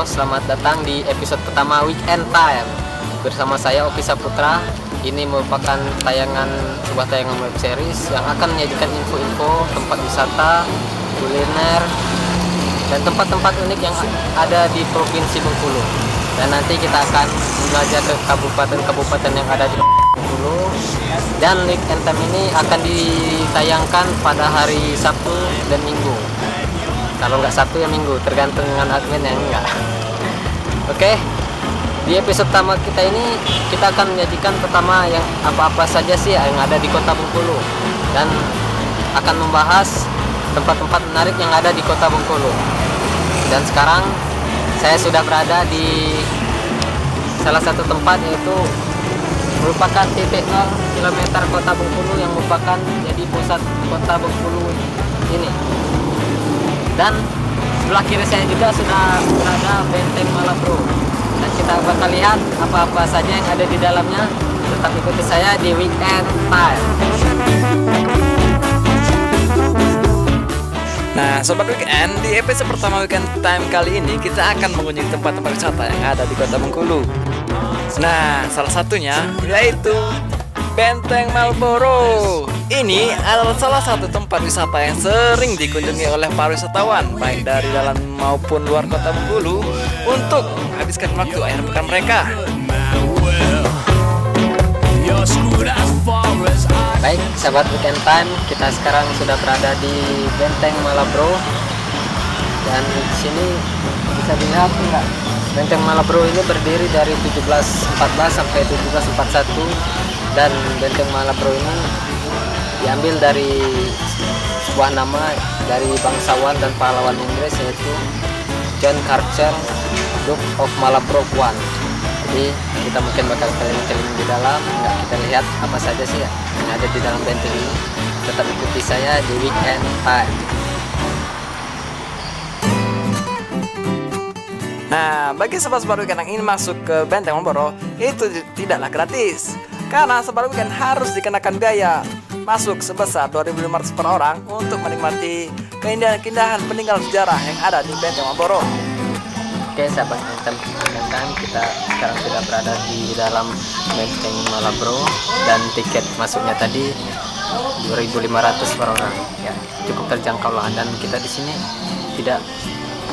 Malboro, selamat datang di episode pertama Weekend Time bersama saya Oki Saputra. Ini merupakan sebuah tayangan web series yang akan menyajikan info-info tempat wisata, kuliner, dan tempat-tempat unik yang ada di Provinsi Bengkulu. Dan nanti kita akan menjelajah ke kabupaten-kabupaten yang ada di Bengkulu. Dan Weekend Time ini akan ditayangkan pada hari Sabtu dan Minggu. Kalau nggak Sabtu ya Minggu, tergantung dengan admin yang enggak. Oke, di episode pertama kita ini kita akan menyajikan pertama yang apa-apa saja sih yang ada di Kota Bengkulu, dan akan membahas tempat-tempat menarik yang ada di Kota Bengkulu. Dan sekarang saya sudah berada di salah satu tempat, yaitu merupakan titik 0 km Kota Bengkulu yang merupakan jadi pusat Kota Bengkulu ini. Dan sebelah kiri saya juga sudah berada Benteng Malabro, dan kita bakal lihat apa-apa saja yang ada di dalamnya. Tetap ikuti saya di Weekend Time. Nah, Sobat Weekend, di episode pertama Weekend Time kali ini kita akan mengunjungi tempat-tempat wisata yang ada di Kota Bengkulu. Nah, salah satunya yaitu Benteng Malboro. Ini adalah salah satu tempat wisata yang sering dikunjungi oleh para wisatawan, baik dari dalam maupun luar Kota Bengkulu, untuk menghabiskan waktu akhir pekan mereka. Baik, sahabat Weekend Time, kita sekarang sudah berada di Benteng Malabro. Dan di sini bisa dilihat enggak, Benteng Malabro ini berdiri dari 1714 sampai 1741, dan Benteng Malabro ini diambil dari sebuah nama dari bangsawan dan pahlawan Inggris, yaitu John Carter, Duke of Marlborough I. Jadi kita mungkin bakal keliling-keliling di dalam, nggak kita lihat apa saja sih yang ada di dalam benteng ini. Tetap ikuti saya di Weekend Time. Nah, bagi sobat-sobat weekend yang ingin masuk ke Benteng Malboro, itu tidaklah gratis, karena sobat weekend harus dikenakan biaya masuk sebesar 2.500 per orang untuk menikmati keindahan-keindahan peninggalan sejarah yang ada di Benteng Malboro. Oke, sahabat Weekend Time, kita sekarang sudah berada di dalam Benteng Malabro, dan tiket masuknya tadi 2.500 per orang. Ya, cukup terjangkau lah, dan kita di sini tidak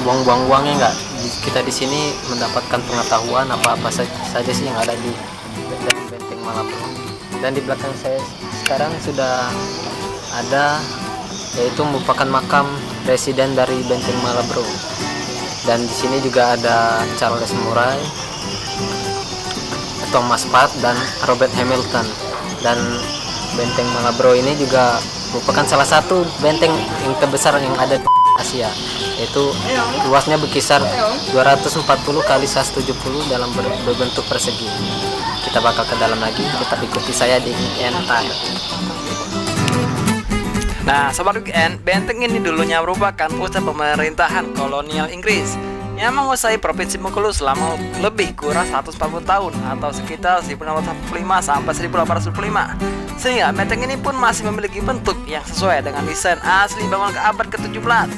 buang-buang uangnya enggak. Kita di sini mendapatkan pengetahuan apa-apa saja sih yang ada di Benteng Malabro. Dan di belakang saya sekarang sudah ada, yaitu merupakan makam presiden dari Benteng Malabro. Dan di sini juga ada Charles Murray, Thomas Patt, dan Robert Hamilton. Dan Benteng Malabro ini juga merupakan salah satu benteng yang terbesar yang ada di Asia, yaitu luasnya berkisar 240 kali 170 dalam berbentuk persegi. Kita bakal ke dalam lagi, tetap ikuti saya di Weekend Time. Nah, Sobat Weekend, benteng ini dulunya merupakan pusat pemerintahan kolonial Inggris yang menguasai Provinsi Bengkulu selama lebih kurang 140 tahun atau sekitar 1645 sampai 1815. Sehingga benteng ini pun masih memiliki bentuk yang sesuai dengan desain asli bangunan ke abad ke-17.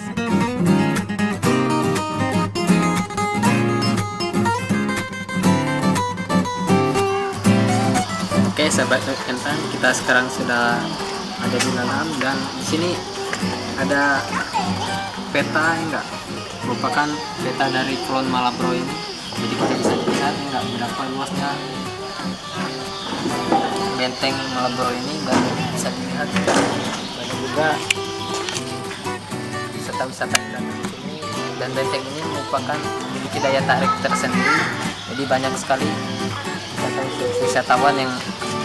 Oke, sahabat Weekend Time, kita sekarang sudah ada di dalam, dan di sini ada peta enggak, merupakan peta dari Kulon Malabro ini. Jadi kita bisa lihat enggak berapa luasnya Benteng Malabro ini, dan bisa dilihat banyak juga wisata-wisata yang datang di sini. Dan benteng ini merupakan memiliki daya tarik tersendiri, jadi banyak sekali wisatawan yang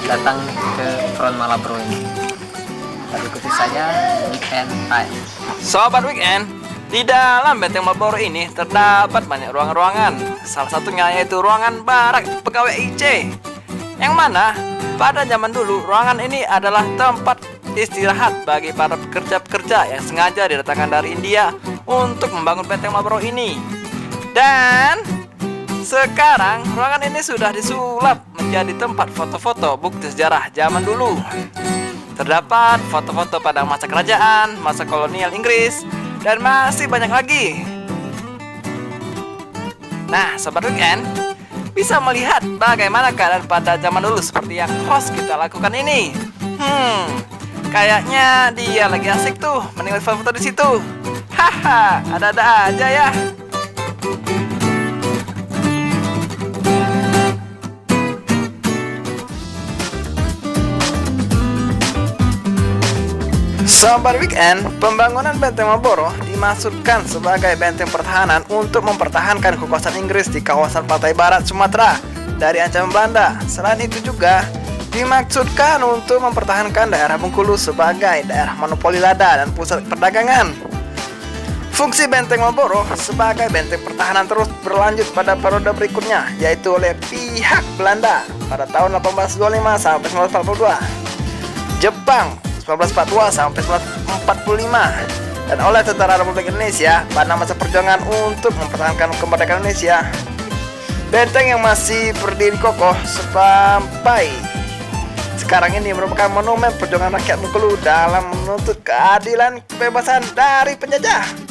datang ke Kulon Malabro ini. Ikuti saya Weekend Time. Sobat Weekend, di dalam Benteng Malboro ini terdapat banyak ruangan-ruangan. Salah satunya yaitu ruangan barak pegawai IC, yang mana pada zaman dulu ruangan ini adalah tempat istirahat bagi para pekerja-pekerja yang sengaja didatangkan dari India untuk membangun Benteng Malboro ini. Dan sekarang ruangan ini sudah disulap menjadi tempat foto-foto bukti sejarah zaman dulu. Terdapat foto-foto pada masa kerajaan, masa kolonial Inggris, dan masih banyak lagi. Nah, Sobat Weekend, bisa melihat bagaimana keadaan pada zaman dulu seperti yang host kita lakukan ini. Kayaknya dia lagi asik tuh menikmati foto di situ. Haha, ada-ada aja ya. Sobat Weekend, pembangunan Benteng Marlborough dimaksudkan sebagai benteng pertahanan untuk mempertahankan kekuasaan Inggris di kawasan pantai barat Sumatera dari ancaman Belanda. Selain itu juga dimaksudkan untuk mempertahankan daerah Bengkulu sebagai daerah monopoli lada dan pusat perdagangan. Fungsi Benteng Marlborough sebagai benteng pertahanan terus berlanjut pada periode berikutnya, yaitu oleh pihak Belanda pada tahun 1825 sampai 1942, Jepang 1942 sampai 1945, dan oleh Tentara Republik Indonesia pada masa perjuangan untuk mempertahankan kemerdekaan Indonesia. Benteng yang masih berdiri kokoh sampai sekarang ini merupakan monumen perjuangan rakyat Bengkulu dalam menuntut keadilan kebebasan dari penjajah.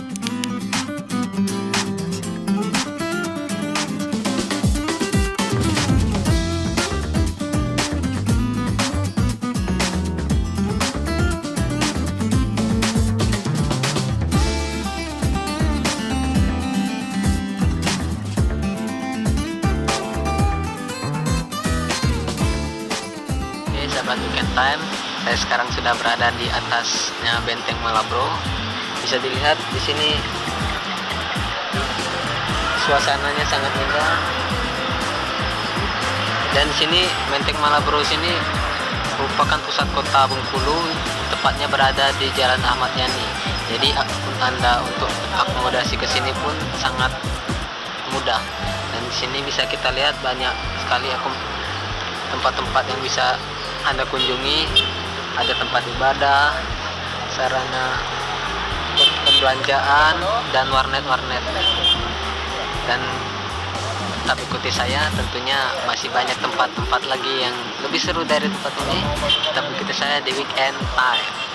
Sahabat Weekend Time, saya sekarang sudah berada di atasnya Benteng Marlborough. Bisa dilihat di sini suasananya sangat indah. Dan di sini Benteng Marlborough sini merupakan pusat kota Bengkulu, tepatnya berada di Jalan Ahmad Yani. Jadi Anda untuk akomodasi ke sini pun sangat mudah. Dan di sini bisa kita lihat banyak sekali tempat-tempat yang bisa Anda kunjungi. Ada tempat ibadah, sarana pembelanjaan, dan warnet-warnet. Dan tetap ikuti saya, tentunya masih banyak tempat-tempat lagi yang lebih seru dari tempat ini. Tetap ikuti saya di Weekend Time.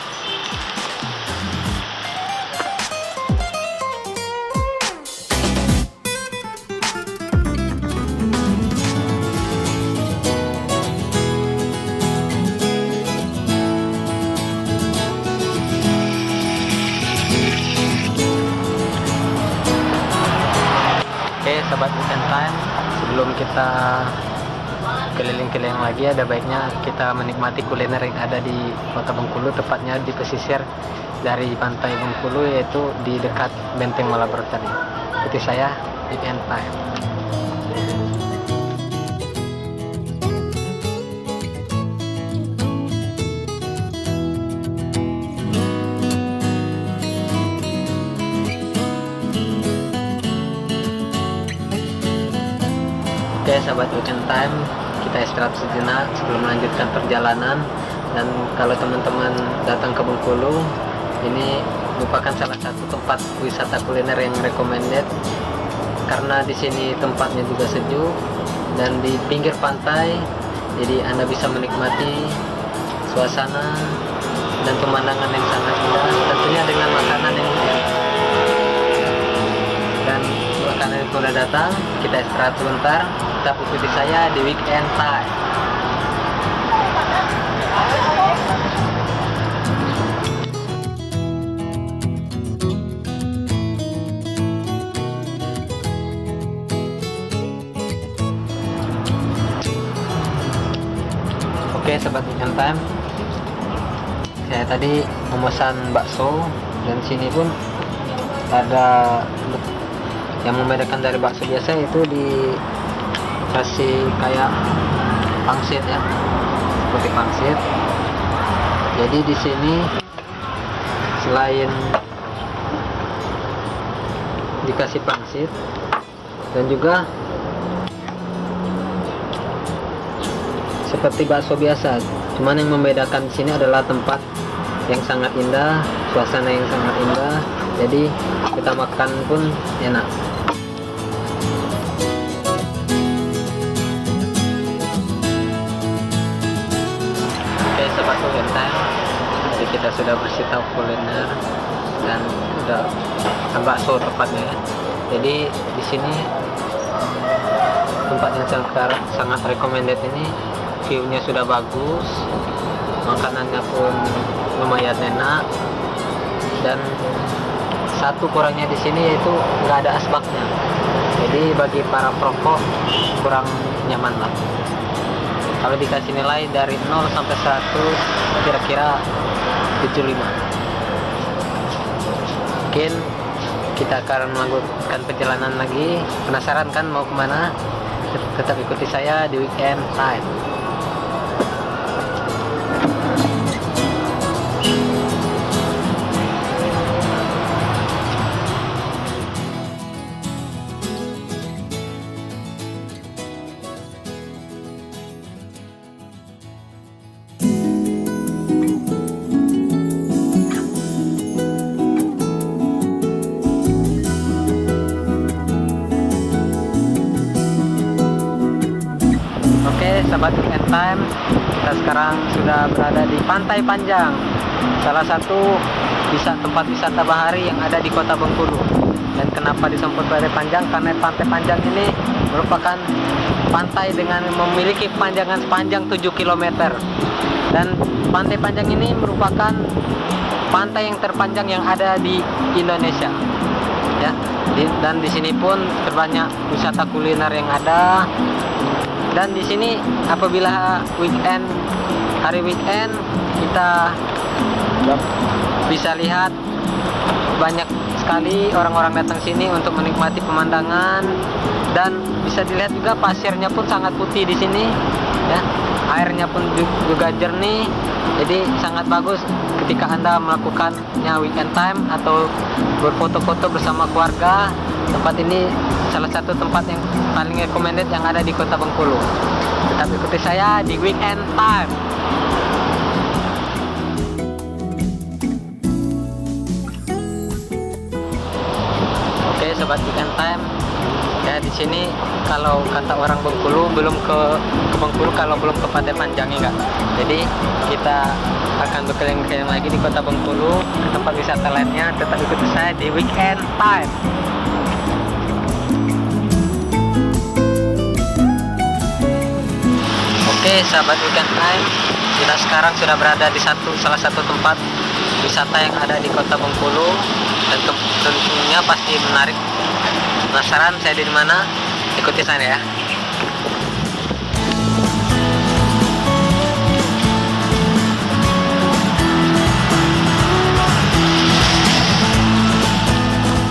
Sahabat Weekend Time, sebelum kita keliling-keliling lagi, ada baiknya kita menikmati kuliner yang ada di kota Bengkulu, tepatnya di pesisir dari pantai Bengkulu, yaitu di dekat Benteng Marlborough tadi. Ikuti saya, Weekend Time. Oke sahabat Weekend Time, kita istirahat sejenak sebelum melanjutkan perjalanan. Dan kalau teman-teman datang ke Bengkulu, ini merupakan salah satu tempat wisata kuliner yang recommended, karena di sini tempatnya juga sejuk dan di pinggir pantai, jadi Anda bisa menikmati suasana dan pemandangan yang sangat indah, tentunya dengan makanan yang enak. Dan makanan itu sudah datang, kita istirahat sebentar. Tetap ikuti saya di Weekend Time. Oke sahabat Weekend Time, saya tadi memesan bakso, dan sini pun ada yang membedakan dari bakso biasa, itu dikasih kayak pangsit ya, seperti pangsit. Jadi di sini selain dikasih pangsit dan juga seperti bakso biasa, cuman yang membedakan di sini adalah tempat yang sangat indah, suasana yang sangat indah. Jadi kita makan pun enak. Oke sobat Weekend Time, jadi kita sudah bersih kuliner dan udah bakso tepatnya. Jadi di sini tempat yang sangat recommended ini. View-nya sudah bagus, makanannya pun lumayan enak, dan satu kurangnya di sini yaitu nggak ada asbaknya. Jadi bagi para perokok kurang nyaman lah. Kalau dikasih nilai dari 0 sampai 100 kira-kira 75. Mungkin kita akan melanjutkan perjalanan lagi. Penasaran kan mau kemana? Tetap ikuti saya di Weekend Time. Oke, sahabat Weekend Time, kita sekarang sudah berada di Pantai Panjang, salah satu tempat wisata bahari yang ada di Kota Bengkulu. Dan kenapa disebut Pantai Panjang? Karena Pantai Panjang ini merupakan pantai dengan memiliki kepanjangan sepanjang 7 km. Dan Pantai Panjang ini merupakan pantai yang terpanjang yang ada di Indonesia. Ya, dan di sini pun terbanyak wisata kuliner yang ada. Dan di sini apabila hari weekend kita bisa lihat banyak sekali orang-orang datang sini untuk menikmati pemandangan, dan bisa dilihat juga pasirnya pun sangat putih di sini, ya. Airnya pun juga jernih, jadi sangat bagus ketika Anda melakukannya weekend time atau berfoto-foto bersama keluarga. Tempat ini salah satu tempat yang paling recommended yang ada di Kota Bengkulu. Tetap ikuti saya di Weekend Time. Oke, sobat Weekend Time. Ya, di sini kalau kata orang Bengkulu belum ke Bengkulu kalau belum ke Pantai Panjang, enggak. Jadi kita akan berkeliling-keliling lagi di Kota Bengkulu ke tempat wisata lainnya. Tetap ikuti saya di Weekend Time. Oke, sahabat Weekend Time, kita sekarang sudah berada di salah satu tempat wisata yang ada di Kota Bengkulu, dan tentunya pasti menarik. Penasaran saya di mana? Ikuti saya ya.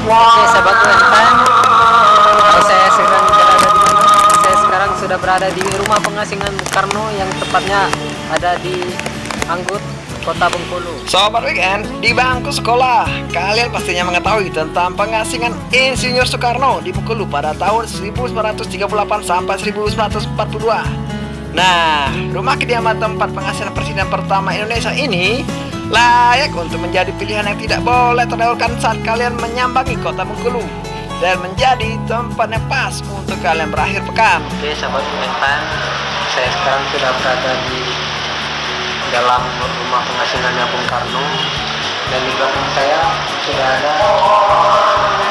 Oke, sahabat Weekend Time, saya sedang berada di mana? Saya sekarang sudah berada di rumah pengasingan Bung Karno yang tepatnya ada di Anggut, Kota Bengkulu. Sobat Weekend, di bangku sekolah, kalian pastinya mengetahui tentang pengasingan Insinyur Soekarno di Bengkulu pada tahun 1938 sampai 1942. Nah, rumah kediaman tempat pengasihan Presiden pertama Indonesia ini layak untuk menjadi pilihan yang tidak boleh terlewatkan saat kalian menyambangi Kota Bengkulu, dan menjadi tempat yang pas untuk kalian berakhir pekan. Oke, sahabat Weekend Time, saya sekarang sudah berada di dalam rumah pengasingannya Bung Karno, dan di belakang saya sudah ada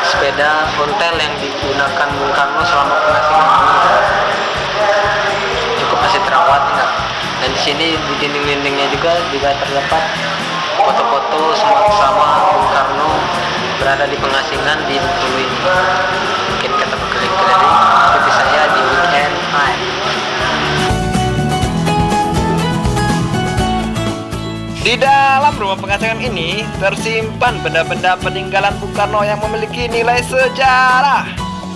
sepeda ontel yang digunakan Bung Karno selama pengasingan ini. Cukup masih terawat, enggak? Dan di sini di dinding-dindingnya juga terdapat foto-foto sama Bung Karno berada di pengasingan di Bengkulu ini. Mungkin kita berkeliling-keliling, ikuti saya di Weekend Time. Di dalam rumah pengasingan ini tersimpan benda-benda peninggalan Bung Karno yang memiliki nilai sejarah.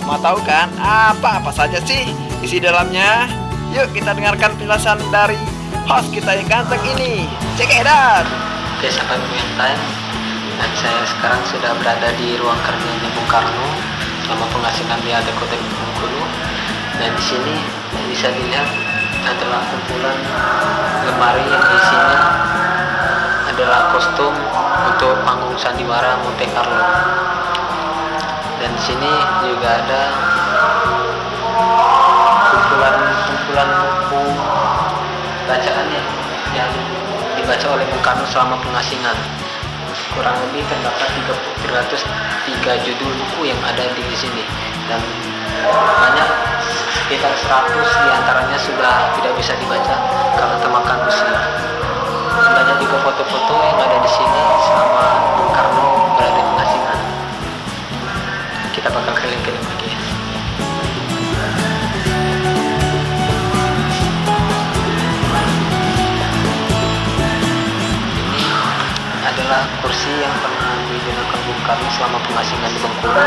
Mau tahu kan apa saja sih isi dalamnya? Yuk kita dengarkan penjelasan dari host kita yang ganteng ini. Check it out. Oke, sahabat Weekend Time, dan saya sekarang sudah berada di ruang kerjanya Bung Karno selama pengasingan di Kota Bengkulu. Dan di sini bisa dilihat adalah kumpulan lemari yang isinya adalah kostum untuk panggung sandiwara Monte Carlo. Dan di sini juga ada kumpulan buku bacaan yang dibaca oleh Bung Karno selama pengasingan. Kurang lebih terdapat 303 judul buku yang ada di sini, dan banyak sekitar 100 diantaranya sudah tidak bisa dibaca karena termakan usia. Banyak juga foto-foto yang ada di sini selama Bung Karno berada di pengasingan. Kita bakal keliling-keliling lagi ya. Ini adalah kursi yang pernah digunakan Bung Karno selama pengasingan di Bengkulu,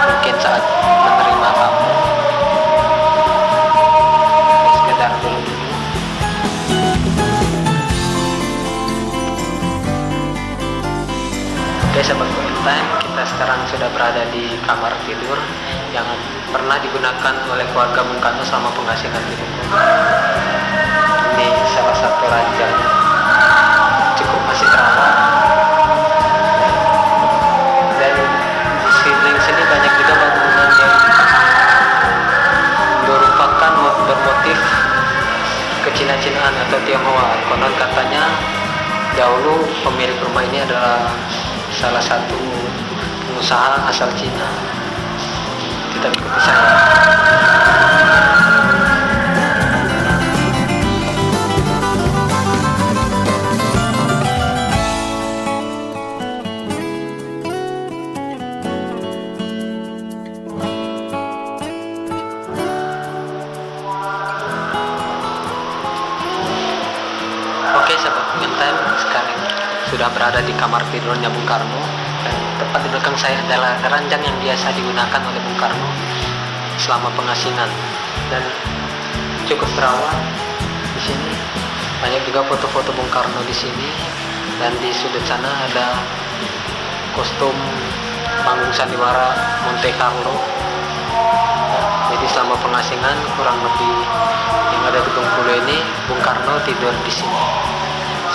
mungkin saat menerima tamu. Sekedar dulu. Oke sahabat Quick Time, kita sekarang sudah berada di kamar tidur yang pernah digunakan oleh keluarga Bung Karno selama pengasingan di Bengkulu. Ini salah satu ranjangnya, cukup masih terawat. Dan di sekeliling sini banyak juga bangunan yang merupakan bermotif kecina-cinaan atau Tionghoa. Konon katanya dahulu pemilik rumah ini adalah salah satu pengusaha asal Cina. Kita ikuti saya. Oke sahabat Quick Time, sekarang sudah berada di kamar tidurnya Bung Karno, dan tepat di belakang saya adalah ranjang yang biasa digunakan oleh Bung Karno selama pengasingan dan cukup terawat. Di sini banyak juga foto-foto Bung Karno di sini, dan di sudut sana ada kostum panggung sandiwara Monte Carlo. Jadi selama pengasingan kurang lebih yang ada di Bengkulu ini, Bung Karno tidur di sini.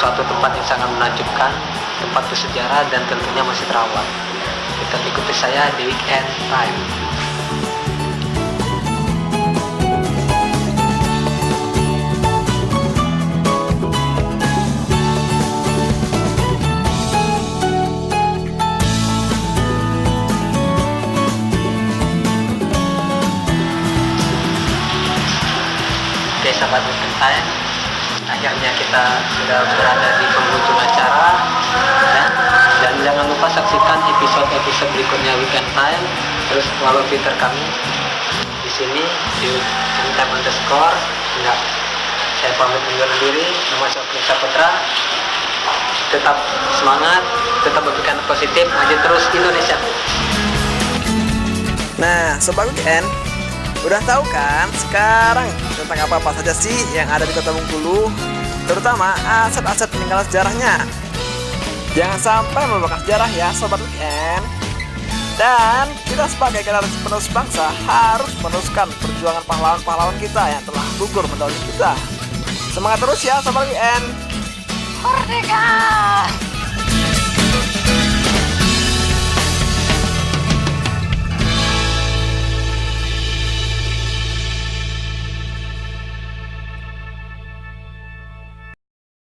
Suatu tempat yang sangat menakjubkan, tempat bersejarah dan tentunya masih terawat. Kita ikuti saya di Weekend Time. Oke sahabat Weekend Time, akhirnya kita sudah berada di penghujung acara ya. Dan jangan lupa saksikan episode-episode berikutnya Weekend Time, terus follow Twitter kami di sini di @time_. Enggak, saya pamit undur diri. Nama saya Oki Putra. Tetap semangat, tetap berpikiran positif, maju terus Indonesia. Nah, Sobat Weekend, udah tahu kan sekarang tentang apa-apa saja sih yang ada di Kota Bengkulu, terutama aset-aset peninggalan sejarahnya. Jangan sampai melupakan sejarah ya Sobat Weekend. Dan kita sebagai generasi penerus bangsa harus meneruskan perjuangan pahlawan-pahlawan kita yang telah gugur mendahului kita. Semangat terus ya Sobat Weekend. Merdeka!